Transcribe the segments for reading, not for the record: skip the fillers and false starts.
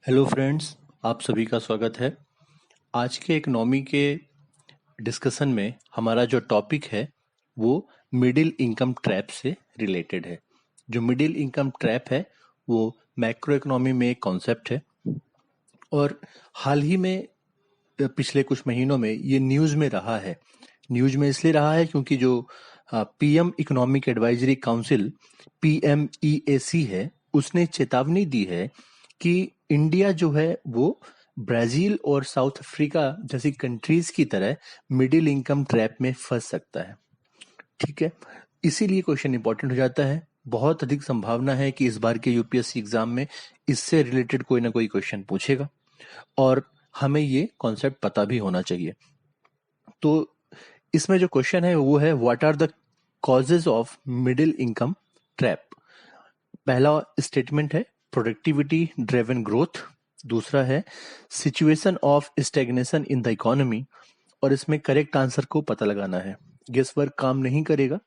Hello friends, आप सभी का स्वागत है। आज के इकोनॉमी के डिस्कशन में हमारा जो टॉपिक है वो मिडिल इनकम ट्रैप से रिलेटेड है। जो मिडिल इनकम ट्रैप है वो मैक्रो इकोनॉमी में एक कॉन्सेप्ट है और हाल ही में पिछले कुछ महीनों में ये न्यूज़ में रहा है। न्यूज़ में इसलिए रहा है क्योंकि जो पीएम इकोनॉमिक एडवाइजरी काउंसिल पीएमईएसी है, उसने चेतावनी दी है कि इंडिया जो है वो ब्राजील और साउथ अफ्रीका जैसी कंट्रीज की तरह मिडिल इनकम ट्रैप में फंस सकता है। ठीक है, इसीलिए क्वेश्चन इंपॉर्टेंट हो जाता है। बहुत अधिक संभावना है कि इस बार के यूपीएससी एग्जाम में इससे रिलेटेड कोई ना कोई क्वेश्चन पूछेगा और हमें ये कॉन्सेप्ट पता भी होना चाहिए। तो इसमें जो क्वेश्चन है वो है, what are the causes of middle income trap. पहला स्टेटमेंट है प्रोडक्टिविटी ड्रिवन ग्रोथ, दूसरा है situation of stagnation in the economy, और इसमें करेक्ट आंसर को पता लगाना है। गेस वर्क काम नहीं करेगा।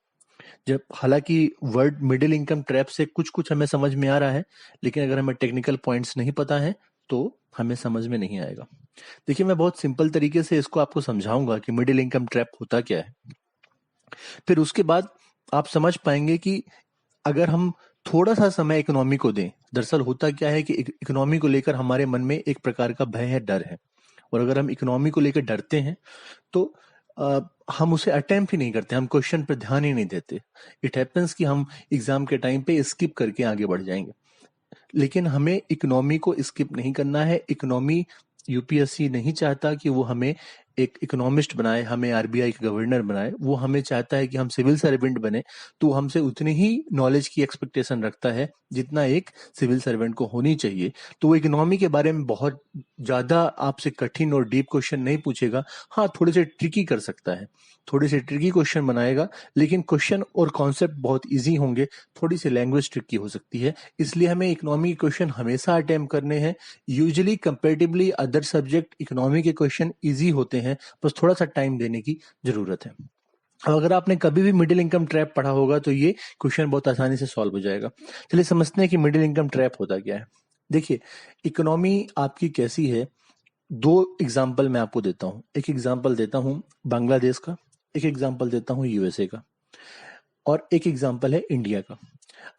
जब हालांकि वर्ड मिडिल इनकम ट्रैप से कुछ कुछ हमें समझ में आ रहा है, लेकिन अगर हमें टेक्निकल पॉइंट्स नहीं पता है तो हमें समझ में नहीं आएगा। देखिए, मैं बहुत सिंपल तरीके से इसको आपको समझाऊंगा कि मिडिल इनकम ट्रैप होता क्या है। फिर उसके बाद आप समझ पाएंगे कि अगर हम थोड़ा सा समय इकोनॉमी को दें, दरअसल होता क्या है कि इकोनॉमी को लेकर हमारे मन में एक प्रकार का भय है, डर है। और अगर हम इकोनॉमी को लेकर डरते हैं तो हम उसे अटेम्प्ट ही नहीं करते, हम क्वेश्चन पर ध्यान ही नहीं देते। इट हैपेंस कि हम एग्जाम के टाइम पे स्किप करके आगे बढ़ जाएंगे। लेकिन हमें इकोनॉमी को स्किप नहीं करना है। इकोनॉमी यूपीएससी नहीं चाहता कि वो हमें एक इकोनॉमिस्ट बनाए, हमें आरबीआई का गवर्नर बनाए। वो हमें चाहता है कि हम सिविल सर्वेंट बने। तो हमसे उतनी ही नॉलेज की एक्सपेक्टेशन रखता है जितना एक सिविल सर्वेंट को होनी चाहिए। तो वो इकोनॉमी के बारे में बहुत ज्यादा आपसे कठिन और डीप क्वेश्चन नहीं पूछेगा। हाँ, थोड़े से ट्रिकी कर सकता है, थोड़े से ट्रिकी क्वेश्चन बनाएगा, लेकिन क्वेश्चन और कॉन्सेप्ट बहुत ईजी होंगे। थोड़ी सी लैंग्वेज ट्रिकी हो सकती है, इसलिए हमें इकोनॉमी के क्वेश्चन हमेशा अटेम्प्ट करने हैं। Usually comparatively other subject economy के क्वेश्चन इजी होते हैं, बस थोड़ा सा टाइम देने की जरूरत है। अब अगर आपने कभी भी मिडिल इनकम ट्रैप पढ़ा होगा तो ये क्वेश्चन बहुत आसानी से सॉल्व हो जाएगा। चलिए समझते हैं कि मिडिल इनकम ट्रैप होता क्या है। देखिए, इकोनॉमी आपकी कैसी है, दो एग्जाम्पल मैं आपको देता हूं। एक एग्जाम्पल देता हूं बांग्लादेश का, एक एग्जाम्पल देता हूं यूएसए का, और एक एग्जाम्पल है इंडिया का।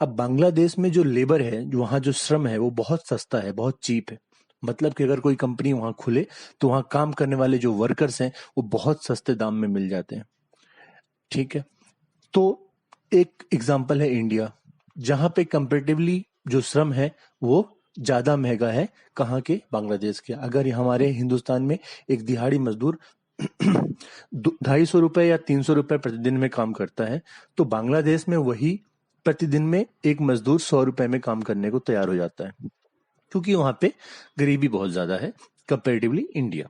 अब बांग्लादेश में जो लेबर है, जो वहां जो श्रम है, वो बहुत सस्ता है, बहुत चीप है। मतलब कि अगर कोई कंपनी वहां खुले तो वहां काम करने वाले जो वर्कर्स हैं वो बहुत सस्ते दाम में मिल जाते हैं। ठीक है, तो एक एग्जाम्पल है इंडिया, जहां पे कंपेरेटिवली जो श्रम है वो ज्यादा महंगा है। कहाँ के? बांग्लादेश के। अगर हमारे हिंदुस्तान में एक दिहाड़ी मजदूर 250 रुपए या 300 रुपए प्रतिदिन में काम करता है, तो बांग्लादेश में वही प्रतिदिन में एक मजदूर 100 रुपए में काम करने को तैयार हो जाता है, क्योंकि वहां पे गरीबी बहुत ज्यादा है कंपेरेटिवली इंडिया।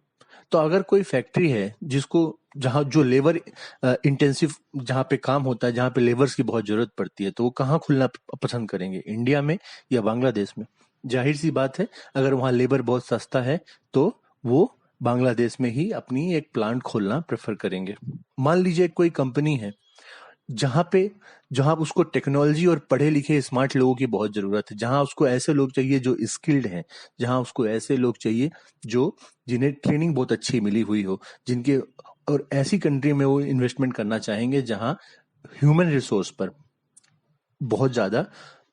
तो अगर कोई फैक्ट्री है जिसको, जहां जो लेबर इंटेंसिव जहां पे काम होता है, जहां पे लेबर्स की बहुत जरूरत पड़ती है, तो वो कहाँ खुलना पसंद करेंगे, इंडिया में या बांग्लादेश में? जाहिर सी बात है, अगर वहां लेबर बहुत सस्ता है तो वो बांग्लादेश में ही अपनी एक प्लांट खोलना प्रेफर करेंगे। मान लीजिए कोई कंपनी है जहां पे, जहां उसको टेक्नोलॉजी और पढ़े लिखे स्मार्ट लोगों की बहुत जरूरत है, जहां उसको ऐसे लोग चाहिए जो स्किल्ड हैं, जहां उसको ऐसे लोग चाहिए जो, जिन्हें ट्रेनिंग बहुत अच्छी मिली हुई हो, जिनके, और ऐसी कंट्री में वो इन्वेस्टमेंट करना चाहेंगे जहां ह्यूमन रिसोर्स पर बहुत ज्यादा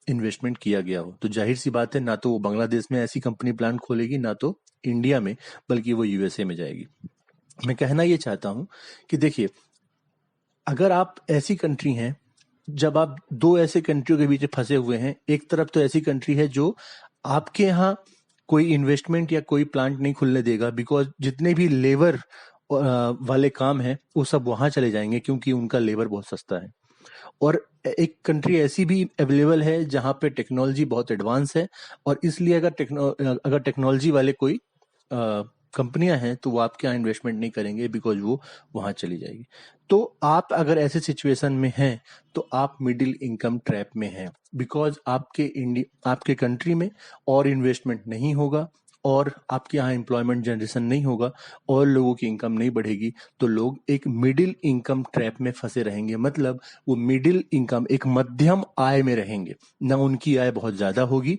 इन्वेस्टमेंट किया गया हो। तो जाहिर सी बात है, ना तो वो बांग्लादेश में ऐसी कंपनी प्लांट खोलेगी, ना तो इंडिया में, बल्कि वो यूएसए में जाएगी। मैं कहना ये चाहता हूं कि देखिए, अगर आप ऐसी कंट्री हैं, जब आप दो ऐसे कंट्रियों के बीच फंसे हुए हैं, एक तरफ तो ऐसी कंट्री है जो आपके यहाँ कोई इन्वेस्टमेंट या कोई प्लांट नहीं खुलने देगा, बिकॉज जितने भी लेबर वाले काम हैं वो सब वहां चले जाएंगे क्योंकि उनका लेबर बहुत सस्ता है। और एक कंट्री ऐसी भी अवेलेबल है जहां पे टेक्नोलॉजी बहुत एडवांस है, और इसलिए अगर टेक्नोलॉजी वाले कोई कंपनियां हैं तो वो आपके यहाँ इन्वेस्टमेंट नहीं करेंगे, बिकॉज वो वहां चली जाएगी। तो आप अगर ऐसे सिचुएशन में हैं तो आप मिडिल इनकम ट्रैप में हैं, बिकॉज आपके कंट्री में और इन्वेस्टमेंट नहीं होगा, और आपके यहाँ एम्प्लॉयमेंट जनरेशन नहीं होगा, और लोगों की इनकम नहीं बढ़ेगी। तो लोग एक मिडिल इनकम ट्रैप में फंसे रहेंगे। मतलब वो मिडिल इनकम, एक मध्यम आय में रहेंगे। ना उनकी आय बहुत ज्यादा होगी,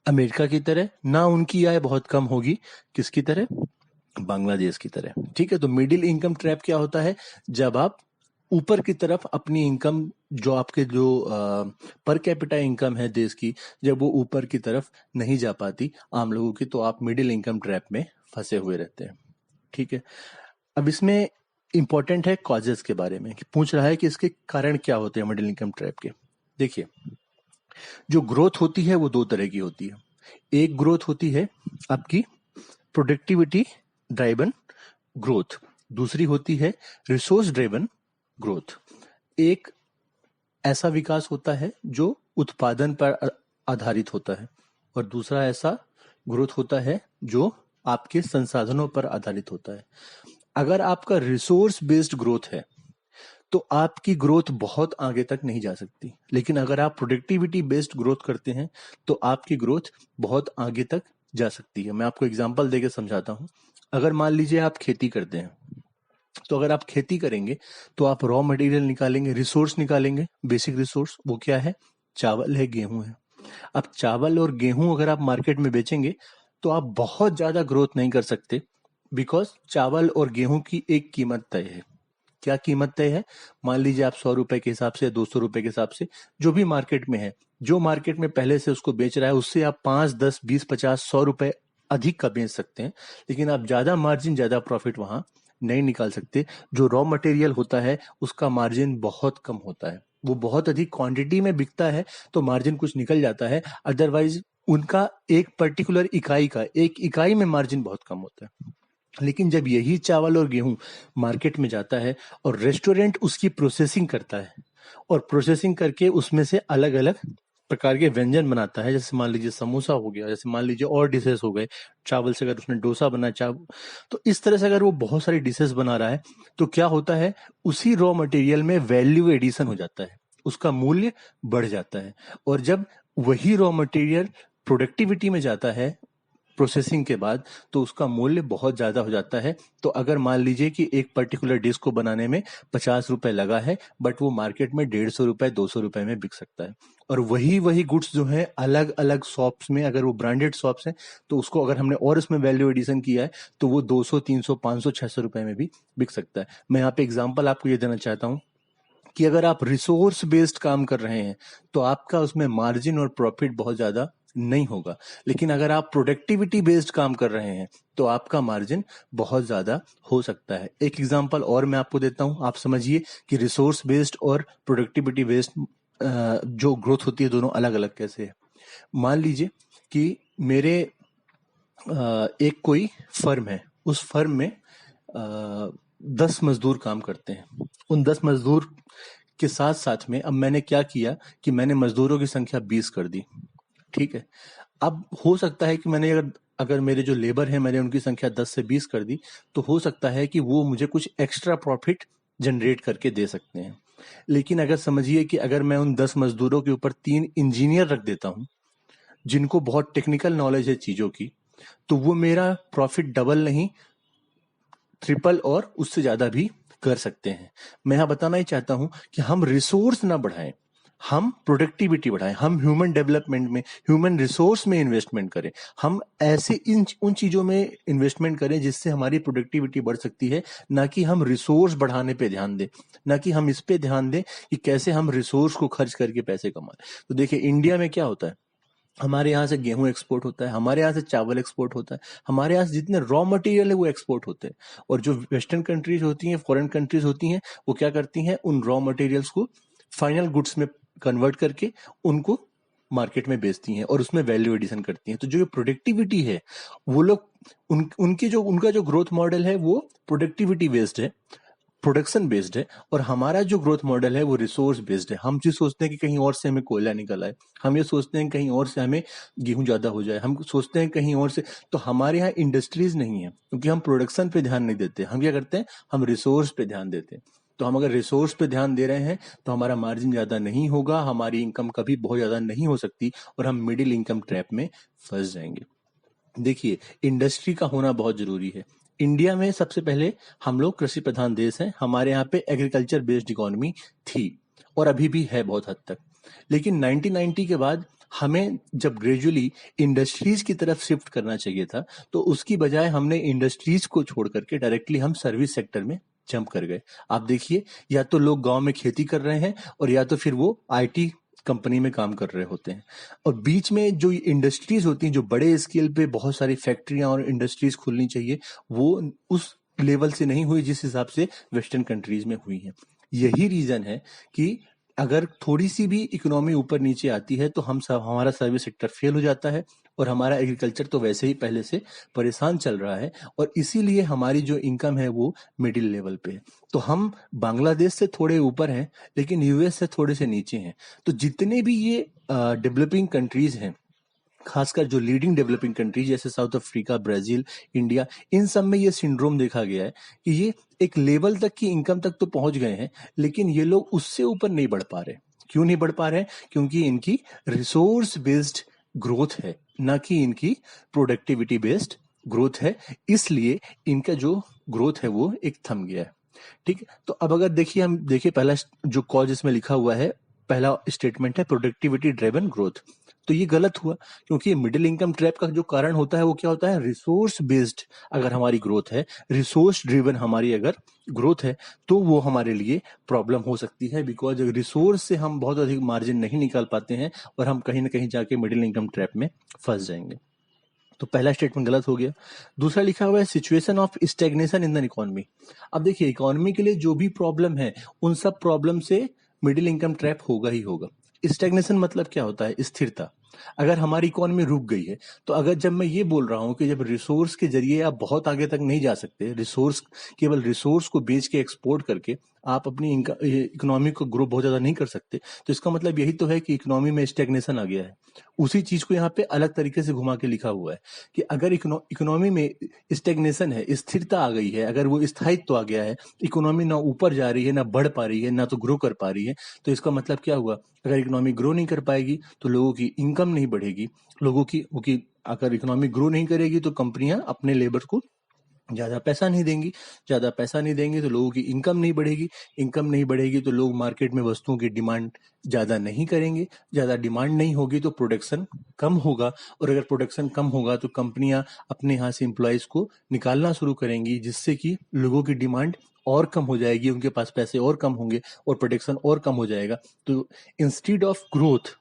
अमेरिका की तरह, ना उनकी आय बहुत कम होगी किसकी तरह, बांग्लादेश की तरह। ठीक है, तो मिडिल इनकम ट्रैप क्या होता है, जब आप ऊपर की तरफ अपनी इनकम, जो आपके जो पर कैपिटा इनकम है देश की, जब वो ऊपर की तरफ नहीं जा पाती आम लोगों की, तो आप मिडिल इनकम ट्रैप में फंसे हुए रहते हैं। ठीक है, अब इसमें इंपॉर्टेंट है कॉजेस के बारे में, कि पूछ रहा है कि इसके कारण क्या होते हैं मिडिल इनकम ट्रैप के। देखिए, जो ग्रोथ होती है वो दो तरह की होती है। एक ग्रोथ होती है आपकी प्रोडक्टिविटी ड्राइवन ग्रोथ, दूसरी होती है रिसोर्स ड्राइवन ग्रोथ। एक ऐसा विकास होता है जो उत्पादन पर आधारित होता है, और दूसरा ऐसा ग्रोथ होता है जो आपके संसाधनों पर आधारित होता है। अगर आपका रिसोर्स बेस्ड ग्रोथ है तो आपकी ग्रोथ बहुत आगे तक नहीं जा सकती, लेकिन अगर आप प्रोडक्टिविटी बेस्ड ग्रोथ करते हैं तो आपकी ग्रोथ बहुत आगे तक जा सकती है। मैं आपको एग्जांपल देके समझाता हूं। अगर मान लीजिए आप खेती करते हैं, तो अगर आप खेती करेंगे तो आप रॉ मटेरियल निकालेंगे, रिसोर्स निकालेंगे, बेसिक रिसोर्स वो क्या है, चावल है, गेहूं है। अब चावल और गेहूं अगर आप मार्केट में बेचेंगे तो आप बहुत ज्यादा ग्रोथ नहीं कर सकते, बिकॉज चावल और गेहूं की एक कीमत तय है। क्या कीमत तय है, मान लीजिए आप 100 रुपए के हिसाब से, 200 रुपए के हिसाब से, जो भी मार्केट में है, जो मार्केट में पहले से उसको बेच रहा है उससे आप 5, 10, 20, 50, 100 रुपए अधिक का बेच सकते हैं, लेकिन आप ज्यादा मार्जिन, ज्यादा प्रॉफिट वहां नहीं निकाल सकते। जो रॉ मटेरियल होता है उसका मार्जिन बहुत कम होता है, वो बहुत अधिक क्वांटिटी में बिकता है तो मार्जिन कुछ निकल जाता है, अदरवाइज उनका एक पर्टिकुलर इकाई का, एक इकाई में मार्जिन बहुत कम होता है। लेकिन जब यही चावल और गेहूं मार्केट में जाता है और रेस्टोरेंट उसकी प्रोसेसिंग करता है, और प्रोसेसिंग करके उसमें से अलग अलग प्रकार के व्यंजन बनाता है, जैसे मान लीजिए समोसा हो गया, जैसे मान लीजिए और डिशेस हो गए, चावल से अगर उसने डोसा बना, चावल, तो इस तरह से अगर वो बहुत सारी डिशेस बना रहा है तो क्या होता है, उसी रॉ मटेरियल में वैल्यू एडिशन हो जाता है, उसका मूल्य बढ़ जाता है। और जब वही रॉ मटेरियल प्रोडक्टिविटी में जाता है प्रोसेसिंग के बाद, तो उसका मूल्य बहुत ज्यादा हो जाता है। तो अगर मान लीजिए कि एक पर्टिकुलर डिश को बनाने में 50 रुपए लगा है, बट वो मार्केट में 150 रुपए, 200 रुपए में बिक सकता है। और वही वही गुड्स जो है अलग अलग शॉप्स में, अगर वो ब्रांडेड शॉप्स हैं, तो उसको अगर हमने और उसमें वैल्यू एडिशन किया है तो वो 200, 300, 500, 600 रुपए में भी बिक सकता है। मैं यहाँ पे एग्जाम्पल आपको ये देना चाहता हूँ कि अगर आप रिसोर्स बेस्ड काम कर रहे हैं तो आपका उसमें मार्जिन और प्रॉफिट बहुत ज्यादा नहीं होगा, लेकिन अगर आप प्रोडक्टिविटी बेस्ड काम कर रहे हैं तो आपका मार्जिन बहुत ज्यादा हो सकता है। एक एग्जांपल और मैं आपको देता हूं, आप समझिए कि रिसोर्स बेस्ड और प्रोडक्टिविटी बेस्ड जो ग्रोथ होती है दोनों अलग अलग कैसे है। मान लीजिए कि मेरे एक कोई फर्म है, उस फर्म में 10 मजदूर काम करते हैं। उन 10 मजदूर के साथ साथ में अब मैंने क्या किया कि मैंने मजदूरों की संख्या 20 कर दी। ठीक है, अब हो सकता है कि मैंने अगर अगर मेरे जो लेबर है मैंने उनकी संख्या 10 से 20 कर दी, तो हो सकता है कि वो मुझे कुछ एक्स्ट्रा प्रॉफिट जनरेट करके दे सकते हैं। लेकिन अगर समझिए कि अगर मैं उन 10 मजदूरों के ऊपर 3 इंजीनियर रख देता हूं जिनको बहुत टेक्निकल नॉलेज है चीजों की, तो वो मेरा प्रॉफिट डबल नहीं, ट्रिपल और उससे ज्यादा भी कर सकते हैं। मैं यहां बताना ही चाहता हूं कि हम रिसोर्स ना बढ़ाएं, हम प्रोडक्टिविटी बढ़ाएं, हम ह्यूमन डेवलपमेंट में, ह्यूमन रिसोर्स में इन्वेस्टमेंट करें। हम ऐसे इन उन चीजों में इन्वेस्टमेंट करें जिससे हमारी प्रोडक्टिविटी बढ़ सकती है, ना कि हम रिसोर्स बढ़ाने पे ध्यान दें, ना कि हम इस पे ध्यान दें कि कैसे हम रिसोर्स को खर्च करके पैसे कमाएं। तो देखिए इंडिया में क्या होता है, हमारे यहाँ से गेहूं एक्सपोर्ट होता है, हमारे यहाँ से चावल एक्सपोर्ट होता है, हमारे यहाँ से जितने रॉ मटेरियल है वो एक्सपोर्ट होते हैं। और जो वेस्टर्न कंट्रीज होती हैं, फॉरेन कंट्रीज होती हैं, वो क्या करती हैं, उन रॉ मटेरियल्स को फाइनल गुड्स में कन्वर्ट करके उनको मार्केट में बेचती हैं और उसमें वैल्यू एडिशन करती हैं। तो जो प्रोडक्टिविटी है, वो लोग उनका जो ग्रोथ मॉडल है वो प्रोडक्टिविटी बेस्ड है, प्रोडक्शन बेस्ड है, और हमारा जो ग्रोथ मॉडल है वो रिसोर्स बेस्ड है। हम जो सोचते हैं कि कहीं और से हमें कोयला निकल आए, हम ये सोचते हैं कहीं और से हमें गेहूं ज्यादा हो जाए, हम सोचते हैं कहीं और से। तो हमारे यहाँ इंडस्ट्रीज नहीं है, क्योंकि हम प्रोडक्शन पे ध्यान नहीं देते। हम क्या करते हैं, हम रिसोर्स पे ध्यान देते हैं। तो हम अगर रिसोर्स पे ध्यान दे रहे हैं तो हमारा मार्जिन ज्यादा नहीं होगा, हमारी इनकम कभी बहुत ज्यादा नहीं हो सकती, और हम मिडिल इनकम ट्रैप में फंस जाएंगे। देखिए, इंडस्ट्री का होना बहुत जरूरी है। इंडिया में सबसे पहले हम लोग कृषि प्रधान देश हैं, हमारे यहाँ पे एग्रीकल्चर बेस्ड इकोनॉमी थी और अभी भी है बहुत हद तक। लेकिन 1990 के बाद हमें जब ग्रेजुअली इंडस्ट्रीज की तरफ शिफ्ट करना चाहिए था, तो उसकी बजाय हमने इंडस्ट्रीज को छोड़ करके डायरेक्टली हम सर्विस सेक्टर में जंप कर गए। आप देखिए, या तो लोग गांव में खेती कर रहे हैं और या तो फिर वो आईटी कंपनी में काम कर रहे होते हैं, और बीच में जो इंडस्ट्रीज होती हैं, जो बड़े स्केल पे बहुत सारी फैक्ट्रियां और इंडस्ट्रीज खुलनी चाहिए, वो उस लेवल से नहीं हुई जिस हिसाब से वेस्टर्न कंट्रीज में हुई हैं। यही रीजन है कि अगर थोड़ी सी भी इकोनॉमी ऊपर नीचे आती है तो हमारा सर्विस सेक्टर फेल हो जाता है, और हमारा एग्रीकल्चर तो वैसे ही पहले से परेशान चल रहा है, और इसीलिए हमारी जो इनकम है वो मिडिल लेवल पे है। तो हम बांग्लादेश से थोड़े ऊपर हैं, लेकिन यूएस से थोड़े से नीचे हैं। तो जितने भी ये डेवलपिंग कंट्रीज हैं, खासकर जो लीडिंग डेवलपिंग कंट्री जैसे साउथ अफ्रीका, ब्राजील, इंडिया, इन सब में ये सिंड्रोम देखा गया है कि ये एक लेवल तक की इनकम तक तो पहुंच गए हैं, लेकिन ये लोग उससे ऊपर नहीं बढ़ पा रहे। क्यों नहीं बढ़ पा रहे हैं? क्योंकि इनकी रिसोर्स बेस्ड ग्रोथ है, ना कि इनकी प्रोडक्टिविटी बेस्ड ग्रोथ है। इसलिए इनका जो ग्रोथ है वो एक थम गया है। ठीक है, तो अब अगर देखिए, हम देखिए पहला जो कॉज इसमें लिखा हुआ है, पहला स्टेटमेंट है प्रोडक्टिविटी ड्रिवन ग्रोथ। तो ये गलत हुआ, क्योंकि मिडिल इनकम ट्रैप का जो कारण होता है वो क्या होता है? रिसोर्स बेस्ड अगर हमारी ग्रोथ है, रिसोर्स ड्रिवन हमारी अगर ग्रोथ है, तो वो हमारे लिए प्रॉब्लम हो सकती है, बिकॉज रिसोर्स से हम बहुत अधिक मार्जिन नहीं निकाल पाते हैं और हम कहीं ना कहीं जाके मिडिल इनकम ट्रैप में फंस जाएंगे। तो पहला स्टेटमेंट गलत हो गया। दूसरा लिखा हुआ है situation of stagnation in the economy. अब देखिए, इकोनॉमी के लिए जो भी प्रॉब्लम है, उन सब प्रॉब्लम से मिडिल इनकम ट्रैप होगा ही होगा। स्टेग्नेशन मतलब क्या होता है? स्थिरता। अगर हमारी इकोनॉमी रुक गई है, तो अगर जब मैं ये बोल रहा हूं कि जब रिसोर्स के जरिए आप बहुत आगे तक नहीं जा सकते, रिसोर्स केवल रिसोर्स को बेच के एक्सपोर्ट करके आप अपनी इकोनॉमी को ग्रो बहुत ज्यादा नहीं कर सकते, तो इसका मतलब यही तो है कि इकोनॉमी में स्टेग्नेशन आ गया है। उसी चीज को यहाँ पे अलग तरीके से घुमा के लिखा हुआ है कि अगर इकोनॉमी में स्टेग्नेशन है, स्थिरता आ गई है, अगर वो स्थायित्व आ गया है, इकोनॉमी ना ऊपर जा रही है, ना बढ़ पा रही है, ना तो ग्रो कर पा रही है, तो इसका मतलब क्या हुआ? अगर इकोनॉमी ग्रो नहीं कर पाएगी तो लोगों की इनकम नहीं बढ़ेगी। लोगों की अगर इकोनॉमी ग्रो नहीं करेगी तो कंपनियां अपने लेबर को ज्यादा पैसा नहीं देंगी, ज्यादा पैसा नहीं देंगे तो लोगों की इनकम नहीं बढ़ेगी, इनकम नहीं बढ़ेगी तो लोग मार्केट में वस्तुओं की डिमांड ज्यादा नहीं करेंगे, ज्यादा डिमांड नहीं होगी तो प्रोडक्शन कम होगा, और अगर प्रोडक्शन कम होगा तो कंपनियां अपने यहाँ से एम्प्लॉयज को निकालना शुरू करेंगी, जिससे कि लोगों की डिमांड और कम हो जाएगी, उनके पास पैसे और कम होंगे और प्रोडक्शन और कम हो जाएगा। तो इंस्टीड ऑफ ग्रोथ,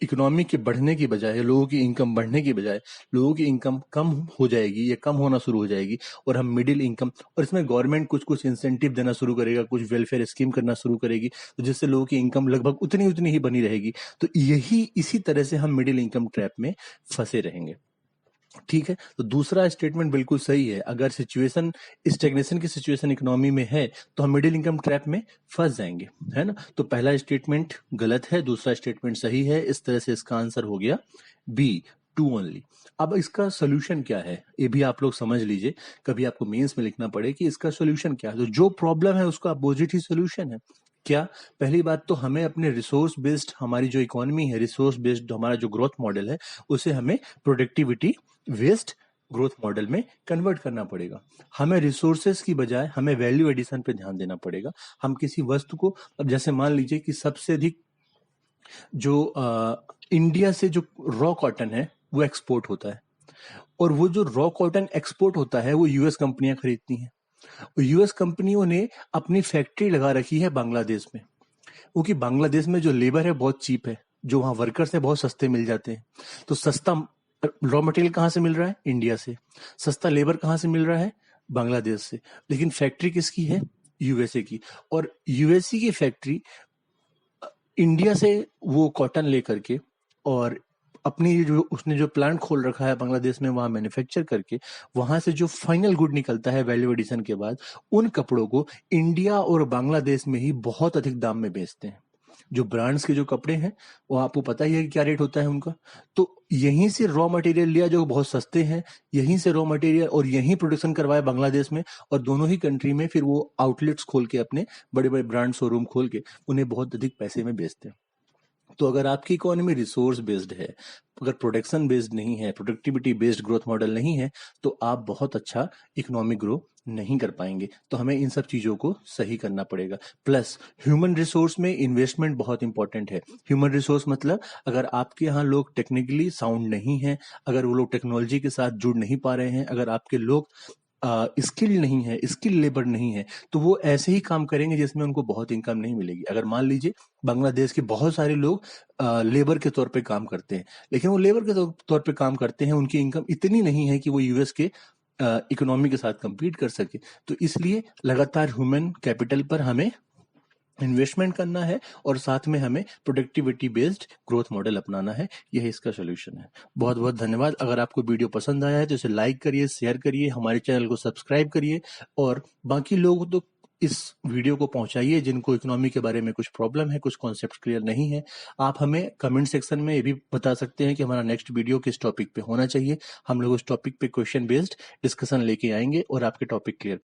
इकोनॉमी के बढ़ने की बजाय, लोगों की इनकम बढ़ने की बजाय, लोगों की इनकम कम हो जाएगी या कम होना शुरू हो जाएगी, और हम मिडिल इनकम, और इसमें गवर्नमेंट कुछ कुछ इंसेंटिव देना शुरू करेगा, कुछ वेलफेयर स्कीम करना शुरू करेगी, तो जिससे लोगों की इनकम लगभग उतनी उतनी ही बनी रहेगी। तो इसी तरह से हम मिडिल इनकम ट्रैप में फंसे रहेंगे। ठीक है, तो दूसरा स्टेटमेंट बिल्कुल सही है। अगर सिचुएशन स्टेग्नेशन की सिचुएशन इकोनॉमी में है तो हम मिडिल इनकम ट्रैप में फंस जाएंगे, है ना। तो पहला स्टेटमेंट गलत है, दूसरा स्टेटमेंट सही है। इस तरह से इसका आंसर हो गया बी, 2 ओनली। अब इसका सोल्यूशन क्या है, ये भी आप लोग समझ लीजिए, कभी आपको मेंस में लिखना पड़े कि इसका सोल्यूशन क्या है। तो जो प्रॉब्लम है उसका अपोजिट ही सोल्यूशन है। क्या? पहली बात तो हमें अपने रिसोर्स बेस्ड, हमारी जो इकोनॉमी है, रिसोर्स बेस्ड हमारा जो ग्रोथ मॉडल है, उसे हमें प्रोडक्टिविटी वेस्ट ग्रोथ मॉडल में कन्वर्ट करना पड़ेगा। हमें रिसोर्सेस की बजाय हमें वैल्यू एडिशन पे ध्यान देना पड़ेगा। हम किसी वस्तु को, अब जैसे मान लीजिए कि सबसे अधिक जो इंडिया से जो रॉ कॉटन है वो एक्सपोर्ट होता है, और वो जो रॉ कॉटन एक्सपोर्ट होता है वो यूएस कंपनियां खरीदती हैं। यूएस कंपनियों ने अपनी फैक्ट्री लगा रखी है बांग्लादेश में, क्योंकि बांग्लादेश में जो लेबर है बहुत चीप है, जो वहां वर्कर्स है बहुत सस्ते मिल जाते हैं। तो सस्ता रॉ मटेरियल कहाँ से मिल रहा है? इंडिया से। सस्ता लेबर कहाँ से मिल रहा है? बांग्लादेश से। लेकिन फैक्ट्री किसकी है? यूएसए की। और यूएसए की फैक्ट्री इंडिया से वो कॉटन लेकर के, और अपनी जो उसने जो प्लांट खोल रखा है बांग्लादेश में, वहां मैन्युफैक्चर करके, वहां से जो फाइनल गुड निकलता है वैल्यू एडिशन के बाद, उन कपड़ों को इंडिया और बांग्लादेश में ही बहुत अधिक दाम में बेचते हैं। जो ब्रांड्स के जो कपड़े हैं वो आपको पता ही है कि क्या रेट होता है उनका। तो यहीं से रॉ मटेरियल लिया जो बहुत सस्ते हैं, यहीं से रॉ मटेरियल और यहीं प्रोडक्शन करवाया बांग्लादेश में, और दोनों ही कंट्री में फिर वो आउटलेट्स खोल के, अपने बड़े बड़े ब्रांड शोरूम खोल के, उन्हें बहुत अधिक पैसे में बेचते हैं। तो अगर आपकी इकोनॉमी रिसोर्स बेस्ड है, अगर प्रोडक्शन बेस्ड नहीं है, प्रोडक्टिविटी बेस्ड ग्रोथ मॉडल नहीं है, तो आप बहुत अच्छा इकोनॉमिक ग्रो नहीं कर पाएंगे। तो हमें इन सब चीजों को सही करना पड़ेगा। प्लस ह्यूमन रिसोर्स में इन्वेस्टमेंट बहुत इंपॉर्टेंट है। ह्यूमन रिसोर्स मतलब अगर आपके यहाँ लोग टेक्निकली साउंड नहीं है, अगर वो लोग टेक्नोलॉजी के साथ जुड़ नहीं पा रहे हैं, अगर आपके लोग स्किल नहीं है, स्किल लेबर नहीं है, तो वो ऐसे ही काम करेंगे जिसमें उनको बहुत इनकम नहीं मिलेगी। अगर मान लीजिए बांग्लादेश के बहुत सारे लोग लेबर के तौर पे काम करते हैं, लेकिन वो लेबर के तौर पे काम करते हैं, उनकी इनकम इतनी नहीं है कि वो यूएस के इकोनॉमी के साथ compete कर सके। तो इसलिए लगातार ह्यूमन कैपिटल पर हमें इन्वेस्टमेंट करना है और साथ में हमें प्रोडक्टिविटी बेस्ड ग्रोथ मॉडल अपनाना है। यही इसका सोल्यूशन है। बहुत बहुत धन्यवाद। अगर आपको वीडियो पसंद आया है तो इसे लाइक करिए, शेयर करिए, हमारे चैनल को सब्सक्राइब करिए और बाकी लोगों तो इस वीडियो को पहुंचाइए जिनको इकोनॉमी के बारे में कुछ प्रॉब्लम है, कुछ कॉन्सेप्ट क्लियर नहीं है। आप हमें कमेंट सेक्शन में ये भी बता सकते हैं कि हमारा नेक्स्ट वीडियो किस टॉपिक पे होना चाहिए। हम लोग उस टॉपिक पे क्वेश्चन बेस्ड डिस्कशन लेके आएंगे और आपके टॉपिक क्लियर